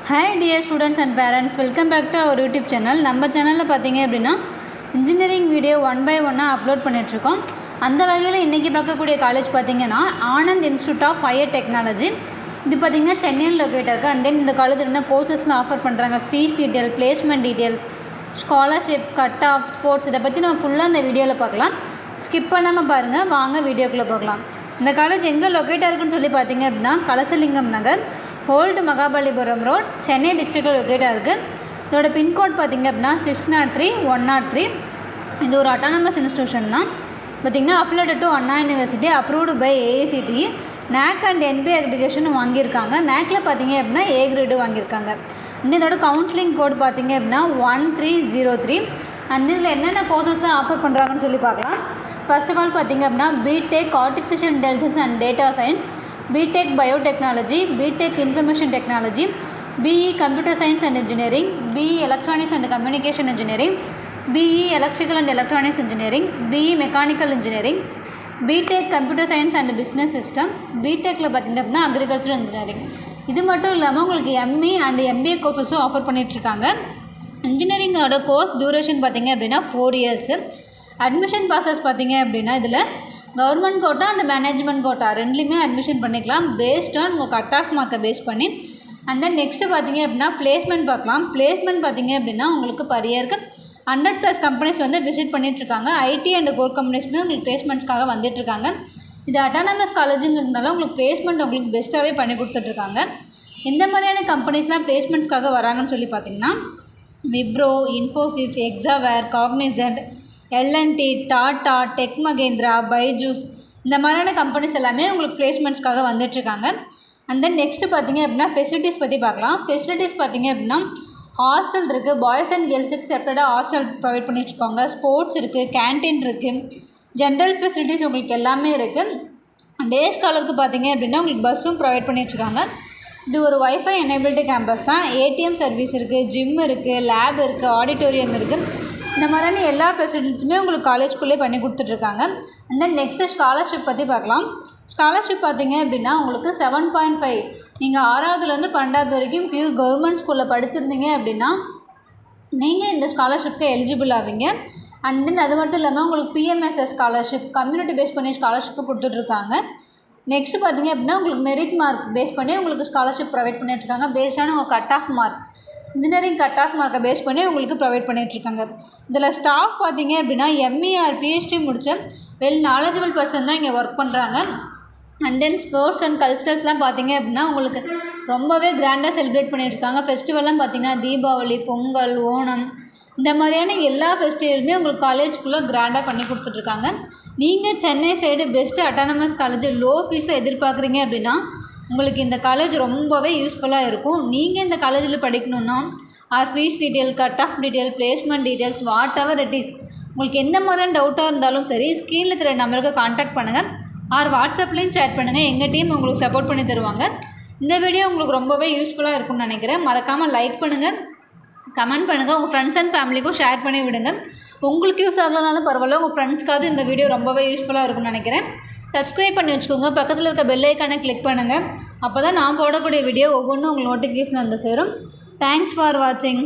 Hi dear students and parents, welcome back to our YouTube channel. நம்ம சேனலில் பார்த்தீங்க அப்படின்னா இன்ஜினியரிங் வீடியோ 1 by 1 அப்லோட் பண்ணிகிட்ருக்கோம். அந்த வகையில் இன்றைக்கி பார்க்கக்கூடிய காலேஜ் பார்த்திங்கன்னா Anand institute of higher technology. இது பார்த்திங்கன்னா சென்னையில் லொக்கேட் இருக்குது. அண்ட் தென் இந்த காலேஜில் என்ன கோர்சஸ்லாம் ஆஃபர் பண்ணுறாங்க, fees detail, placement details, scholarship, cut off, sports, இதை பற்றி நம்ம ஃபுல்லாக இந்த வீடியோவில் பார்க்கலாம். ஸ்கிப் பண்ணாமல் பாருங்கள், வாங்க வீடியோக்குள்ளே பார்க்கலாம். இந்த காலேஜ் எங்கே லொக்கேட்டாக இருக்குன்னு சொல்லி பார்த்தீங்க அப்படின்னா கலசலிங்கம் நகர், ஓல்டு மகாபலிபுரம் ரோட், சென்னை டிஸ்ட்ரிக்டில் லொக்கேட்டாக இருக்குது. இதோட பின்கோட் பார்த்திங்க அப்படின்னா 603-103. இது ஒரு அட்டானமஸ் இன்ஸ்டியூஷன் தான். பார்த்திங்கன்னா affiliated to Anna university, approved by AICTE, NAC and NB அக்ரிகேஷனும் வாங்கியிருக்காங்க. NACல பார்த்திங்க அப்படின்னா A கிரேடு வாங்கியிருக்காங்க. இதோட கவுன்சிலிங் கோட் பார்த்திங்க அப்படின்னா 1303. அண்ட் இதில் என்னென்ன கோர்சஸ் ஆஃபர் பண்ணுறாங்கன்னு சொல்லி பார்க்கலாம். ஃபர்ஸ்ட் ஆஃப் ஆல் பார்த்திங்க அப்படின்னா BTech artificial intelligence and data science, BTech biotechnology, BTech information technology, BE computer science and engineering, BE electronics and communication engineering, BE electrical and electronics engineering, BE mechanical engineering, BTech computer science and business system, BTechல பார்த்திங்க அப்படின்னா agriculture engineering. இது மட்டும் இல்லாமல் உங்களுக்கு ME and MBA கோர்சஸும் offer பண்ணிகிட்ருக்காங்க. இன்ஜினியரிங்கோட கோர்ஸ் டியூரேஷன் பார்த்திங்க அப்படின்னா 4 years. அட்மிஷன் ப்ராசஸ் பார்த்திங்க அப்படின்னா இதில் government quota and management quota ரெண்டுலேயுமே அட்மிஷன் பண்ணிக்கலாம், பேஸ்ட் ஆன் உங்கள் கட் ஆஃப் மார்க்கை பேஸ் பண்ணி. அண்ட் தென் நெக்ஸ்ட்டு பார்த்திங்க அப்படின்னா பிளேஸ்மெண்ட் பார்க்கலாம். பிளேஸ்மெண்ட் பார்த்திங்க அப்படின்னா உங்களுக்கு பர் இயருக்கு 100+ கம்பெனிஸ் வந்து விசிட் பண்ணிகிட்ருக்காங்க. IT அண்ட் கோர் கம்பெனிஸ்மே உங்களுக்கு பிளேஸ்மெண்ட்ஸ்க்காக வந்துட்டுருக்காங்க. இது அட்டானமஸ் காலேஜுங்கிறதுனால உங்களுக்கு பிளேஸ்மெண்ட் உங்களுக்கு பெஸ்ட்டாகவே பண்ணி கொடுத்துட்ருக்காங்க. எந்த மாதிரியான கம்பெனிஸ்லாம் பிளேஸ்மெண்ட்ஸ்க்காக வராங்கன்னு சொல்லி பார்த்திங்கன்னா விப்ரோ, இன்ஃபோசிஸ், எக்ஸாவேர், காக்னிசன்ட், L&T, டாட்டா, டெக் மகேந்திரா, பைஜூஸ், இந்த மாதிரியான கம்பெனிஸ் எல்லாமே உங்களுக்கு பிளேஸ்மெண்ட்ஸ்க்காக வந்துட்டுருக்காங்க. அண்ட் தென் நெக்ஸ்ட்டு பார்த்திங்க அப்படின்னா ஃபெசிலிட்டிஸ் பற்றி பார்க்கலாம். ஃபெசிலிட்டிஸ் பார்த்திங்க அப்படின்னா ஹாஸ்டல் இருக்குது, பாய்ஸ் அண்ட் கேர்ள்ஸுக்கு செப்பரேட்டாக ஹாஸ்டல் ப்ரொவைட் பண்ணிட்டுருக்காங்க, ஸ்போர்ட்ஸ் இருக்குது, கேன்டீன் இருக்குது, ஜென்ரல் ஃபெசிலிட்டிஸ் உங்களுக்கு எல்லாமே இருக்குது. டே ஸ்காலருக்கு பார்த்திங்க அப்படின்னா உங்களுக்கு பஸ்ஸும் ப்ரொவைட் பண்ணிட்டுருக்காங்க. இது ஒரு வைஃபை எனேபிள்டு கேம்பஸ் தான். ATM சர்வீஸ் இருக்குது, ஜிம் இருக்குது, லேப் இருக்குது, ஆடிட்டோரியம் இருக்குது. இந்த மாதிரியான எல்லா ஃபெசிலிட்டிஸுமே உங்களுக்கு காலேஜ்குள்ளே பண்ணி கொடுத்துட்ருக்காங்க. அண்ட் தென் நெக்ஸ்ட்டு ஸ்காலர்ஷிப் பற்றி பார்க்கலாம். ஸ்காலர்ஷிப் பார்த்திங்க அப்படின்னா உங்களுக்கு 7.5, நீங்கள் 6வதுலேருந்து 12வது வரைக்கும் பியூர் கவர்மெண்ட் ஸ்கூலில் படிச்சிருந்தீங்க அப்படின்னா நீங்கள் இந்த ஸ்காலர்ஷிப்க்கு எலிஜிபிள் ஆவீங்க. அண்ட் தென் அது மட்டும் இல்லாமல் உங்களுக்கு PMSS ஸ்காலர்ஷிப், கம்யூனிட்டி பேஸ் பண்ணி ஸ்காலர்ஷிப்பு கொடுத்துட்ருக்காங்க. நெக்ஸ்ட்டு பார்த்திங்க அப்படின்னா உங்களுக்கு மெரிட் மார்க் பேஸ் பண்ணி உங்களுக்கு ஸ்காலர்ஷிப் ப்ரொவைட் பண்ணிட்டுருக்காங்க. பேஸ்டான உங்கள் cut of mark, engineering cut off மார்க்கை பேஸ் பண்ணி உங்களுக்கு ப்ரொவைட் பண்ணிகிட்ருக்காங்க. இதில் ஸ்டாஃப் பார்த்திங்க அப்படின்னா ME ஆர் PhD முடித்த வெல் நாலேஜபிள் பர்சன் தான் இங்கே ஒர்க் பண்ணுறாங்க. அண்ட் தென் ஸ்போர்ட்ஸ் அண்ட் கல்ச்சரல்ஸ்லாம் பார்த்திங்க அப்படின்னா உங்களுக்கு ரொம்பவே கிராண்டாக செலிப்ரேட் பண்ணிகிட்ருக்காங்க. ஃபெஸ்டிவல்லாம் பார்த்திங்கன்னா தீபாவளி, பொங்கல், ஓணம், இந்த மாதிரியான எல்லா ஃபெஸ்டிவலுமே உங்களுக்கு காலேஜ்குள்ளே கிராண்டாக பண்ணி கொடுத்துட்ருக்காங்க. நீங்கள் Chennai side best autonomous college low ஃபீஸில் எதிர்பார்க்குறீங்க அப்படின்னா உங்களுக்கு இந்த காலேஜ் ரொம்பவே யூஸ்ஃபுல்லாக இருக்கும். நீங்கள் இந்த காலேஜில் படிக்கணுன்னா or fees detail, cut off detail, placement details, whatever it is, உங்களுக்கு எந்த மாதிரியான டவுட்டாக இருந்தாலும் சரி ஸ்க்ரீனில் தெரிய நம்பருக்கு காண்டாக்ட் பண்ணுங்கள் ஆர் வாட்ஸ்அப்லேயும் சேட் பண்ணுங்கள். எங்கள் டீம் உங்களுக்கு சப்போர்ட் பண்ணி தருவாங்க. இந்த வீடியோ உங்களுக்கு ரொம்பவே யூஸ்ஃபுல்லாக இருக்கும்னு நினைக்கிறேன். மறக்காமல் லைக் பண்ணுங்கள், கமெண்ட் பண்ணுங்கள், உங்கள் ஃப்ரெண்ட்ஸ் அண்ட் ஃபேமிலிக்கும் ஷேர் பண்ணி விடுங்க. உங்களுக்கு யூஸ் ஆகலனாலும் பரவாயில்ல, உங்கள் ஃப்ரெண்ட்ஸ்க்காவது இந்த வீடியோ ரொம்பவே யூஸ்ஃபுல்லாக இருக்கும்னு நினைக்கிறேன். சப்ஸ்கிரைப் பண்ணி வச்சுக்கோங்க, பக்கத்தில் இருக்க பெல் ஐக்கானை கிளிக் பண்ணுங்கள். அப்போ தான் நான் போடக்கூடிய வீடியோ ஒவ்வொன்றும் உங்களுக்கு நோட்டிஃபிகேஷன் வந்து சேரும். தேங்க்ஸ் ஃபார் வாட்சிங்.